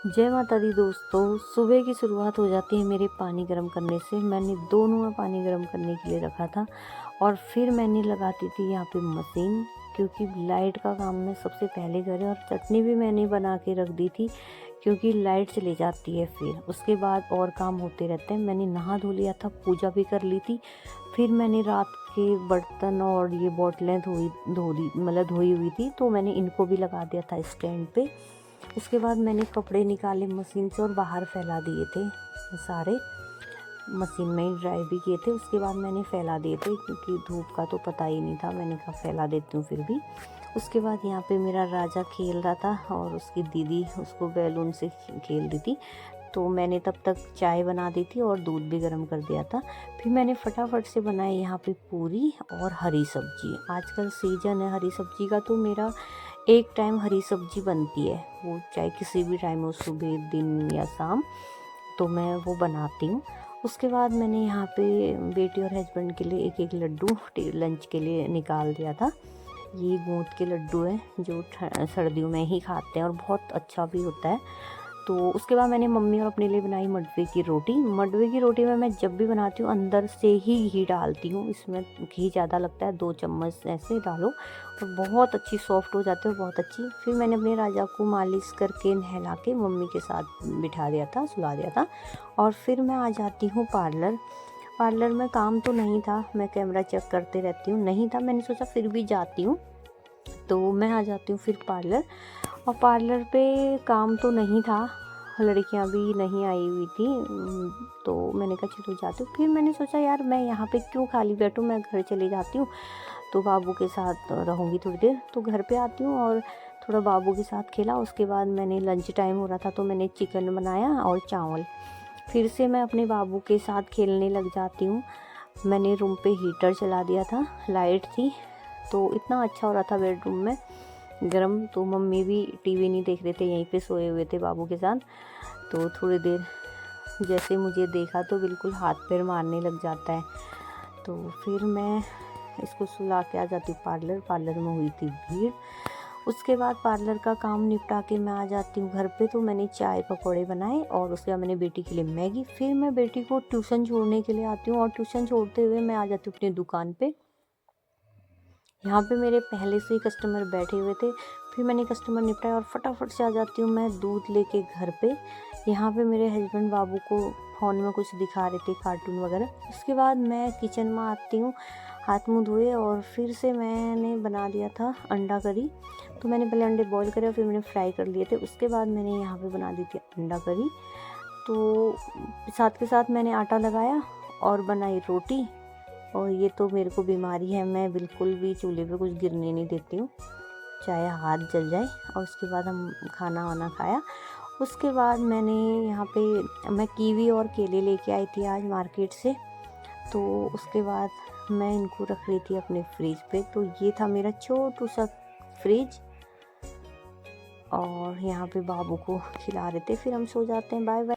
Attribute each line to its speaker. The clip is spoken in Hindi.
Speaker 1: जय माता दी दोस्तों। सुबह की शुरुआत हो जाती है मेरे पानी गर्म करने से। मैंने 2 में पानी गर्म करने के लिए रखा था और फिर मैंने लगाती थी यहाँ पे मशीन, क्योंकि लाइट का काम मैं सबसे पहले करें। और चटनी भी मैंने बना के रख दी थी क्योंकि लाइट चली जाती है। फिर उसके बाद और काम होते रहते हैं। मैंने नहा धो लिया था, पूजा भी कर ली थी। फिर मैंने रात के बर्तन और ये बोतलें धोई हुई थी, तो मैंने इनको भी लगा दिया था स्टैंड पे। उसके बाद मैंने कपड़े निकाले मशीन से और बाहर फैला दिए थे सारे, मशीन में ही ड्राई भी किए थे। उसके बाद मैंने फैला दिए थे क्योंकि धूप का तो पता ही नहीं था, मैंने कहा फैला देती हूँ फिर भी। उसके बाद यहाँ पे मेरा राजा खेल रहा था और उसकी दीदी उसको बैलून से खेल रही थी, तो मैंने तब तक चाय बना दी थी और दूध भी गर्म कर दिया था। फिर मैंने फटाफट से बनाई यहाँ पे पूरी और हरी सब्जी। आजकल सीजन है हरी सब्जी का, तो मेरा एक टाइम हरी सब्जी बनती है, वो चाहे किसी भी टाइम हो, सुबह, दिन या शाम, तो मैं वो बनाती हूँ। उसके बाद मैंने यहाँ पे बेटी और हस्बैंड के लिए एक एक लड्डू लंच के लिए निकाल दिया था। ये गोंद के लड्डू हैं जो सर्दियों में ही खाते हैं और बहुत अच्छा भी होता है। तो उसके बाद मैंने मम्मी और अपने लिए बनाई मडवे की रोटी। मडवे की रोटी में मैं जब भी बनाती हूँ अंदर से ही घी डालती हूँ, इसमें घी ज़्यादा लगता है, 2 चम्मच ऐसे डालो और बहुत अच्छी सॉफ्ट हो जाती है, बहुत अच्छी। फिर मैंने अपने राजा को मालिश करके नहला के मम्मी के साथ बिठा दिया था, सुला दिया था। और फिर मैं आ जाती हूँ पार्लर। पार्लर में काम तो नहीं था, मैं कैमरा चेक करते रहती हूँ, नहीं था, मैंने सोचा फिर भी जाती हूँ, तो मैं आ जाती हूँ फिर पार्लर। और पार्लर पे काम तो नहीं था, लड़कियां भी नहीं आई हुई थी, तो मैंने कहा चलो जाती हूँ। फिर मैंने सोचा यार मैं यहाँ पे क्यों खाली बैठूँ, मैं घर चली जाती हूँ, तो बाबू के साथ रहूँगी थोड़ी देर। तो घर पे आती हूँ और थोड़ा बाबू के साथ खेला। उसके बाद मैंने लंच टाइम हो रहा था, तो मैंने चिकन बनाया और चावल। फिर से मैं अपने बाबू के साथ खेलने लग जाती हूँ। मैंने रूम पे हीटर चला दिया था, लाइट थी, तो इतना अच्छा हो रहा था बेडरूम में गरम। तो मम्मी भी टीवी नहीं देख रहे थे, यहीं पे सोए हुए थे बाबू के साथ। तो थोड़ी देर जैसे मुझे देखा तो बिल्कुल हाथ पैर मारने लग जाता है, तो फिर मैं इसको सुला के आ जाती हूँ पार्लर। पार्लर में हुई थी भीड़। उसके बाद पार्लर का काम निपटा के मैं आ जाती हूँ घर पे। तो मैंने चाय पकौड़े बनाए और उसके बाद मैंने बेटी के लिए मैगी। फिर मैं बेटी को ट्यूशन छोड़ने के लिए आती हूँ और ट्यूशन छोड़ते हुए मैं आ जाती हूँ अपनी दुकान पे। यहाँ पे मेरे पहले से ही कस्टमर बैठे हुए थे। फिर मैंने कस्टमर निपटाया और फटाफट से आ जाती हूँ मैं दूध लेके घर पे। यहाँ पे मेरे हस्बैंड बाबू को फ़ोन में कुछ दिखा रहे थे, कार्टून वगैरह। उसके बाद मैं किचन में आती हूँ, हाथ मुँह धोए, और फिर से मैंने बना दिया था अंडा करी। तो मैंने पहले अंडे बॉईल करे और फिर मैंने फ्राई कर लिए थे। उसके बाद मैंने यहाँ पे बना दी थी अंडा करी। तो साथ के साथ मैंने आटा लगाया और बनाई रोटी। और ये तो मेरे को बीमारी है, मैं बिल्कुल भी चूल्हे पे कुछ गिरने नहीं देती हूँ, चाहे हाथ जल जाए। और उसके बाद हम खाना वाना खाया। उसके बाद मैंने यहाँ पे मैं कीवी और केले लेके आई थी आज मार्केट से। तो उसके बाद मैं इनको रख रही थी अपने फ्रिज पे। तो ये था मेरा छोटू सा फ्रिज, और यहाँ पे बाबू को खिला रहे थे। फिर हम सो जाते हैं। Bye bye.